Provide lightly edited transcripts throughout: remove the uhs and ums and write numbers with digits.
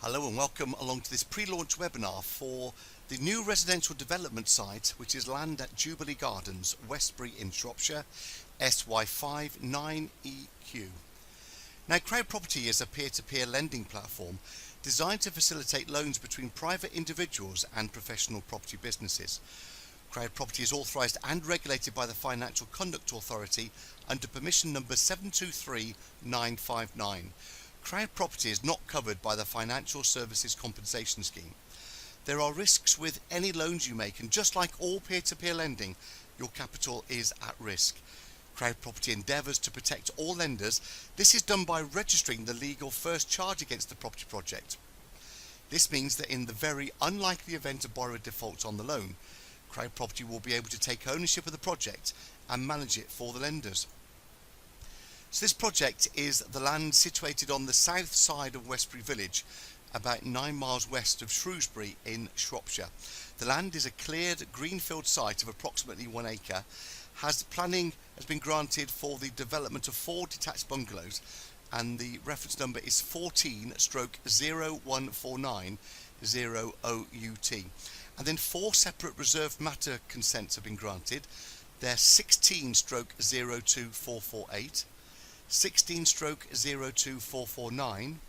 Hello and welcome along to this pre-launch webinar for the new residential development site, which is land at Jubilee Gardens, Westbury in Shropshire, SY5 9EQ. Now, CrowdProperty is a peer-to-peer lending platform designed to facilitate loans between private individuals and professional property businesses. CrowdProperty is authorised and regulated by the Financial Conduct Authority under permission number 723959. CrowdProperty is not covered by the Financial Services Compensation Scheme. There are risks with any loans you make, and just like all peer-to-peer lending, your capital is at risk. CrowdProperty endeavours to protect all lenders. This is done by registering the legal first charge against the property project. This means that in the very unlikely event a borrower defaults on the loan, CrowdProperty will be able to take ownership of the project and manage it for the lenders. So this project is the land situated on the south side of Westbury village, about 9 miles west of Shrewsbury in Shropshire. The land is a cleared greenfield site of approximately 1 acre. Planning has been granted for the development of 4 detached bungalows, and the reference number is 14/01490OUT. And then 4 separate reserved matter consents have been granted. They're 16/02448. 16/02449,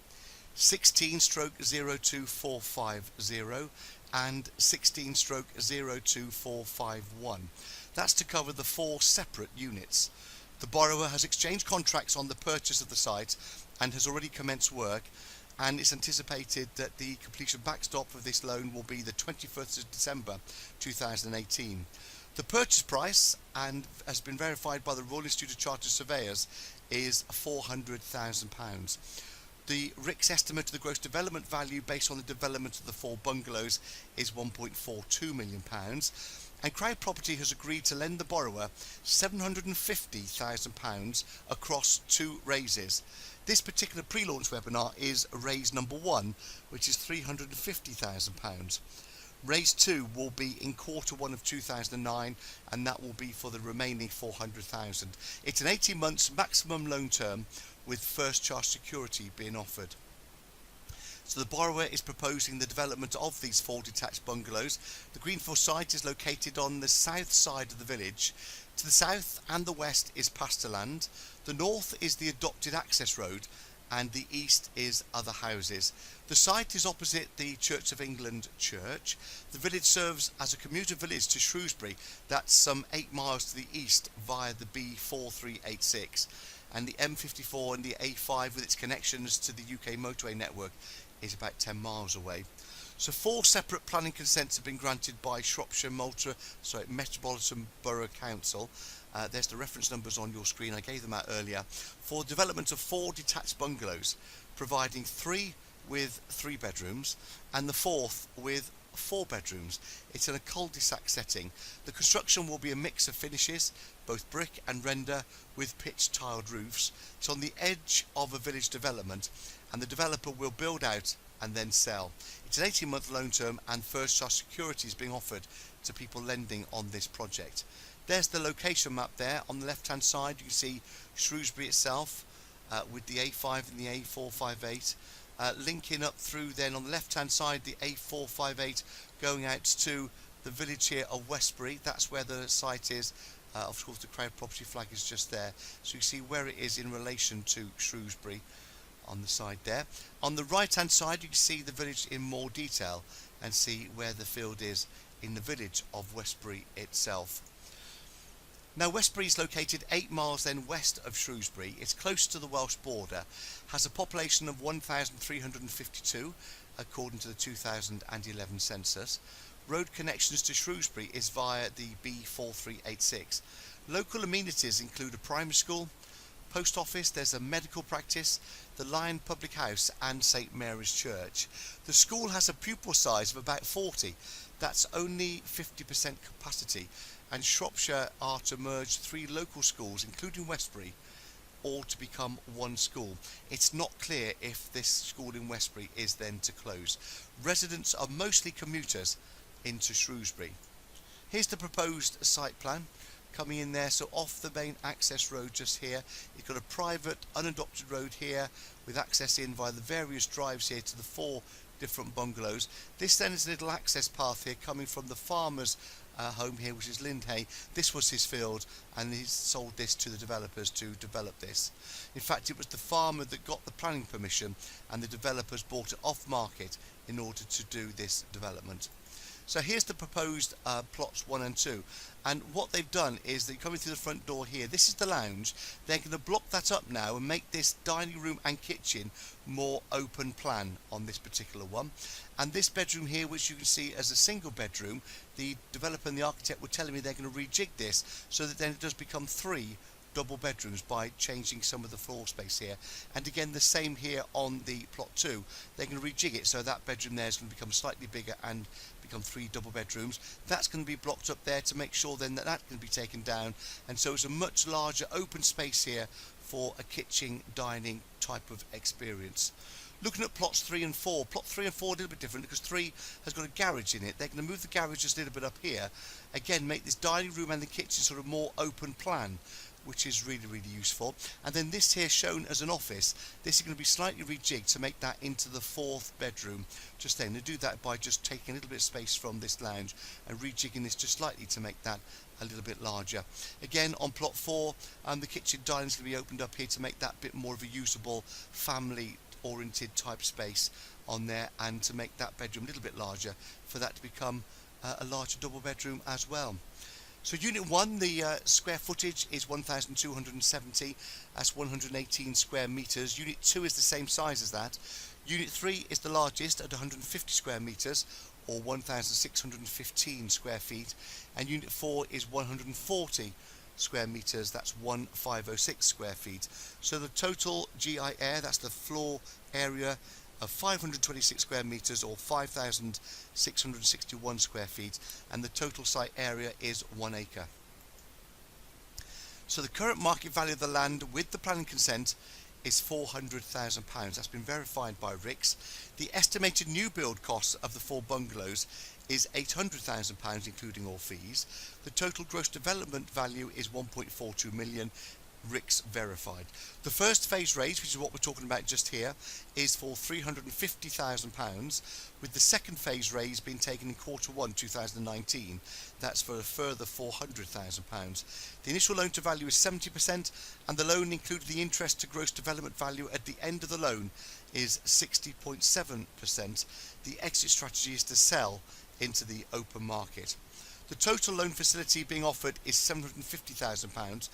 16/02450, and 16/02451. That's to cover the 4 separate units. The borrower has exchanged contracts on the purchase of the site and has already commenced work, and it's anticipated that the completion backstop of this loan will be the 21st of December 2018. The purchase price, and has been verified by the Royal Institute of Chartered Surveyors, is £400,000. The RICS estimate of the gross development value based on the development of the 4 bungalows is £1.42 million, and CrowdProperty has agreed to lend the borrower £750,000 across 2 raises. This particular pre-launch webinar is raise number 1, which is £350,000. Raise 2 will be in Q1 of 2009, and that will be for the remaining £400,000. It's an 18 months maximum loan term with first charge security being offered. So the borrower is proposing the development of these 4 detached bungalows. The greenfield site is located on the south side of the village. To the south and the west is pastureland. The north is the adopted access road, and the east is other houses. The site is opposite the Church of England church. The village serves as a commuter village to Shrewsbury. That's some 8 miles to the east via the B4386, and the M54 and the A5 with its connections to the UK motorway network is about 10 miles away. So 4 separate planning consents have been granted by Shropshire Metropolitan Borough Council. There's the reference numbers on your screen. I gave them out earlier. For development of 4 detached bungalows, providing 3 with 3 bedrooms and the 4th with 4 bedrooms. It's in a cul-de-sac setting. The construction will be a mix of finishes, both brick and render, with pitched tiled roofs. It's on the edge of a village development, and the developer will build out and then sell. It's an 18-month loan term, and first charge security is being offered to people lending on this project. There's the location map there. On the left hand side you can see Shrewsbury itself with the A5 and the A458 linking up through. Then on the left hand side the A458 going out to the village here of Westbury. That's where the site is. Of course the CrowdProperty flag is just there, so you see where it is in relation to Shrewsbury on the side there. On the right hand side you can see the village in more detail and see where the field is in the village of Westbury itself. Now, Westbury is located 8 miles then west of Shrewsbury. It's close to the Welsh border, has a population of 1,352 according to the 2011 census. Road connections to Shrewsbury is via the B4386. Local amenities include a primary school, post office, there's a medical practice, the Lion Public House and St Mary's Church. The school has a pupil size of about 40. That's only 50% capacity, and Shropshire are to merge 3 local schools, including Westbury, all to become 1 school. It's not clear if this school in Westbury is then to close. Residents are mostly commuters into Shrewsbury. Here's the proposed site plan. coming in there. So off the main access road just here, you've got a private unadopted road here with access in via the various drives here to the 4 different bungalows. This then is a little access path here coming from the farmer's home here, which is Lindhay. This was his field, and he's sold this to the developers to develop this. In fact, it was the farmer that got the planning permission, and the developers bought it off market in order to do this development. So here's the proposed plots 1 and 2, and what they've done is they're coming through the front door here. This is the lounge. They're going to block that up now and make this dining room and kitchen more open plan on this particular one. And this bedroom here, which you can see as a single bedroom, the developer and the architect were telling me they're going to rejig this so that then it does become 3 double bedrooms by changing some of the floor space here. And again, the same here on the plot 2. They're going to rejig it so that bedroom there is going to become slightly bigger and become 3 double bedrooms. That's going to be blocked up there to make sure then that that can be taken down, and so it's a much larger open space here for a kitchen dining type of experience. Looking at plots 3 and 4, plot 3 and 4 are a little bit different because 3 has got a garage in it. They're going to move the garage just a little bit up here, again make this dining room and the kitchen sort of more open plan, which is really, really useful. And then this here shown as an office, this is going to be slightly rejigged to make that into the 4th bedroom. Just then, to do that by just taking a little bit of space from this lounge and rejigging this just slightly to make that a little bit larger. Again, on plot 4, the kitchen dining is going to be opened up here to make that bit more of a usable family oriented type space on there, and to make that bedroom a little bit larger for that to become a larger double bedroom as well. So unit 1, the square footage is 1,270, that's 118 square metres. Unit 2 is the same size as that. Unit 3 is the largest at 150 square metres, or 1,615 square feet. And Unit 4 is 140 square metres, that's 1,506 square feet. So the total GI air, that's the floor area, of 526 square metres, or 5,661 square feet, and the total site area is 1 acre. So the current market value of the land with the planning consent is £400,000. That's been verified by RICS. The estimated new build cost of the 4 bungalows is £800,000 including all fees. The total gross development value is 1.42 million. RICS verified. The first phase raise, which is what we're talking about just here, is for £350,000, with the second phase raise being taken in Q1 2019. That's for a further £400,000. The initial loan to value is 70%, and the loan including the interest to gross development value at the end of the loan is 60.7%. The exit strategy is to sell into the open market. The total loan facility being offered is £750,000.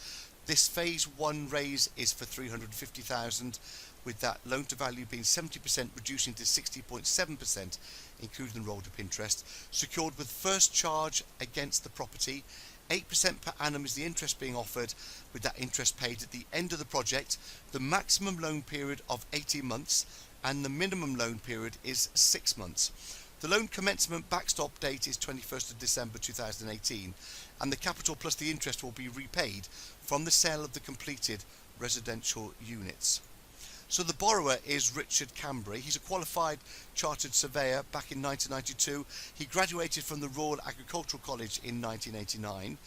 This phase 1 raise is for £350,000, with that loan to value being 70% reducing to 60.7%, including the rolled up interest, secured with first charge against the property. 8% per annum is the interest being offered, with that interest paid at the end of the project. The maximum loan period of 18 months and the minimum loan period is 6 months. The loan commencement backstop date is 21st of December 2018, and the capital plus the interest will be repaid from the sale of the completed residential units. So the borrower is Richard Cambry. He's a qualified chartered surveyor back in 1992. He graduated from the Royal Agricultural College in 1989.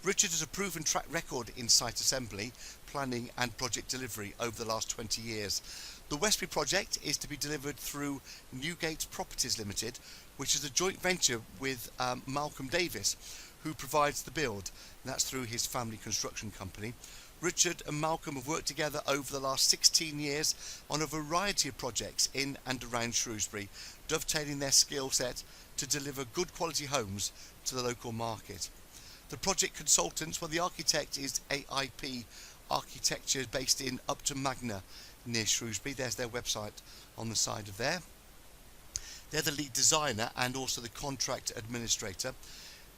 Richard has a proven track record in site assembly, planning and project delivery over the last 20 years. The Westbury project is to be delivered through Newgate Properties Limited, which is a joint venture with Malcolm Davis, who provides the build, and that's through his family construction company. Richard and Malcolm have worked together over the last 16 years on a variety of projects in and around Shrewsbury, dovetailing their skill set to deliver good quality homes to the local market. The project consultants, well, the architect is AIP Architecture, based in Upton Magna near Shrewsbury. There's their website on the side of there. They're the lead designer and also the contract administrator.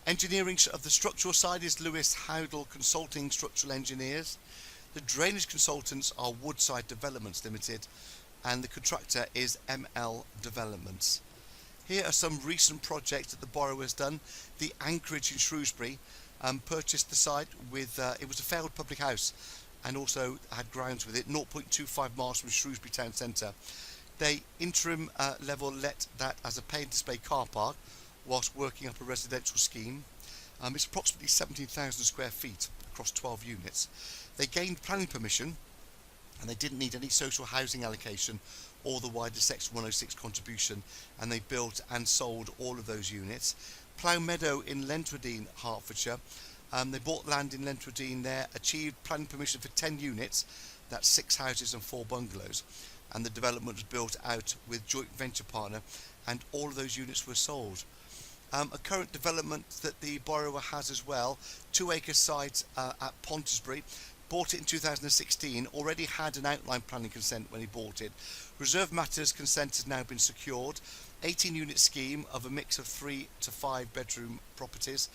Engineering of the structural side is Lewis Howdell Consulting Structural Engineers. The drainage consultants are Woodside Developments Limited, and the contractor is ML Developments. Here are some recent projects that the borrower has done. The Anchorage in Shrewsbury purchased the site with, it was a failed public house and also had grounds with it, 0.25 miles from Shrewsbury Town Centre. They interim level let that as a pay and display car park whilst working up a residential scheme. It's approximately 17,000 square feet across 12 units. They gained planning permission and they didn't need any social housing allocation or the wider Section 106 contribution, and they built and sold all of those units. Plough Meadow in Lentredene, Hertfordshire. They bought land in Lentredene there, achieved planning permission for 10 units, that's 6 houses and 4 bungalows, and the development was built out with joint venture partner, and all of those units were sold. A current development that the borrower has as well, 2-acre site at Pontisbury, bought it in 2016, already had an outline planning consent when he bought it. Reserve matters consent has now been secured. 18-unit scheme of a mix of 3 to 5 bedroom properties.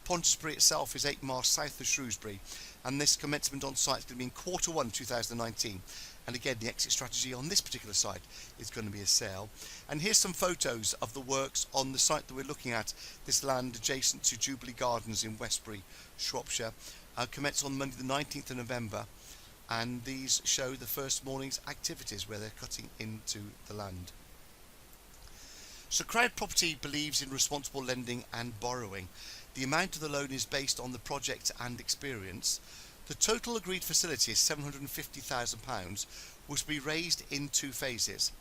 Pontisbury itself is 8 miles south of Shrewsbury, and this commencement on site is going to be in Q1 2019. And again, the exit strategy on this particular site is going to be a sale. And here's some photos of the works on the site that we're looking at, this land adjacent to Jubilee Gardens in Westbury, Shropshire. Commence on Monday the 19th of November, and these show the first morning's activities where they're cutting into the land. So CrowdProperty believes in responsible lending and borrowing. The amount of the loan is based on the project and experience. The total agreed facility is £750,000, which will be raised in 2 phases.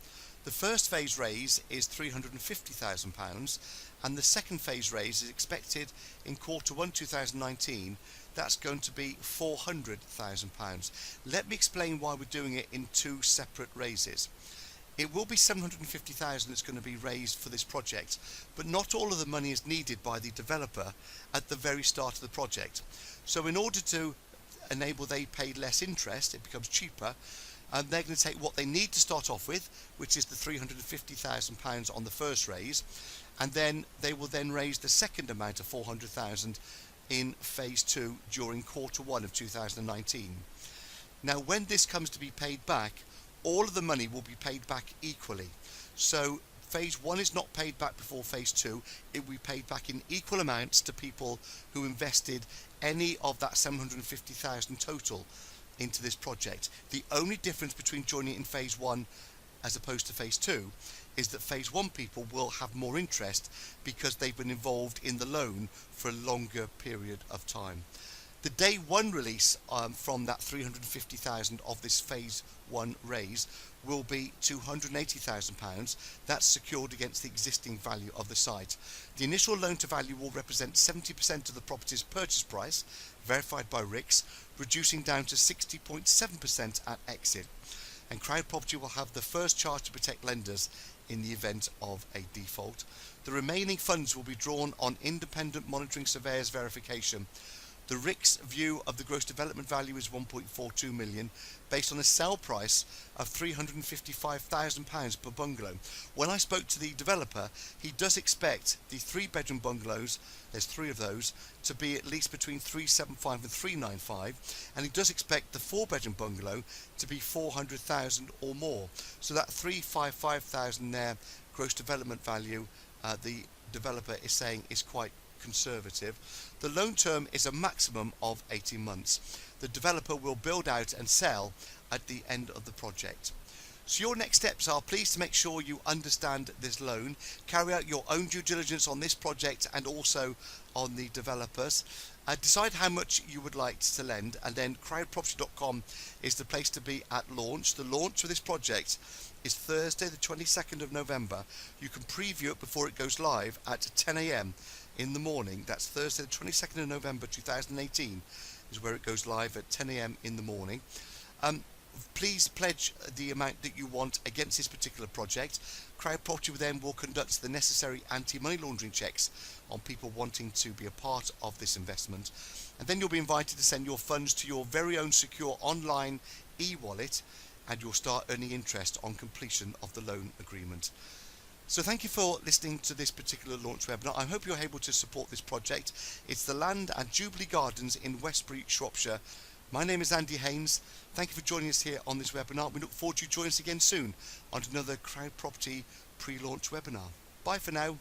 The first phase raise is £350,000, and the second phase raise is expected in Q1 2019. That's going to be £400,000. Let me explain why we're doing it in 2 separate raises. It will be £750,000 that's going to be raised for this project, but not all of the money is needed by the developer at the very start of the project. So in order to enable they pay less interest, it becomes cheaper, and they're going to take what they need to start off with, which is the £350,000 on the first raise, and then they will then raise the second amount of £400,000 in phase 2 during Q1 of 2019. Now when this comes to be paid back, all of the money will be paid back equally. So phase 1 is not paid back before phase 2, it will be paid back in equal amounts to people who invested any of that £750,000 total into this project. The only difference between joining it in phase 1 as opposed to phase 2 is that phase 1 people will have more interest because they've been involved in the loan for a longer period of time. The day 1 release from that £350,000 of this phase 1 raise will be £280,000. That's secured against the existing value of the site. The initial loan to value will represent 70% of the property's purchase price, verified by RICS, reducing down to 60.7% at exit. And CrowdProperty will have the first charge to protect lenders in the event of a default. The remaining funds will be drawn on independent monitoring surveyors verification. The RICS view of the gross development value is £1.42 million, based on a sell price of £355,000 per bungalow. When I spoke to the developer, he does expect the 3-bedroom bungalows, there's 3 of those, to be at least between £375,000 and £395,000, and he does expect the 4-bedroom bungalow to be £400,000 or more. So that £355,000 there, gross development value, the developer is saying is quite conservative. The loan term is a maximum of 18 months. The developer will build out and sell at the end of the project. So your next steps are, please to make sure you understand this loan, carry out your own due diligence on this project and also on the developers. Decide how much you would like to lend, and then crowdproperty.com is the place to be at launch. The launch of this project is Thursday the 22nd of November. You can preview it before it goes live at 10 AM in the morning. That's Thursday the 22nd of November 2018 is where it goes live at 10 AM in the morning. Please pledge the amount that you want against this particular project. CrowdProperty then will conduct the necessary anti-money laundering checks on people wanting to be a part of this investment, and then you'll be invited to send your funds to your very own secure online e-wallet, and you'll start earning interest on completion of the loan agreement. So thank you for listening to this particular launch webinar. I hope you're able to support this project. It's the land at Jubilee Gardens in Westbury, Shropshire. My name is Andy Haynes. Thank you for joining us here on this webinar. We look forward to you joining us again soon on another CrowdProperty pre-launch webinar. Bye for now.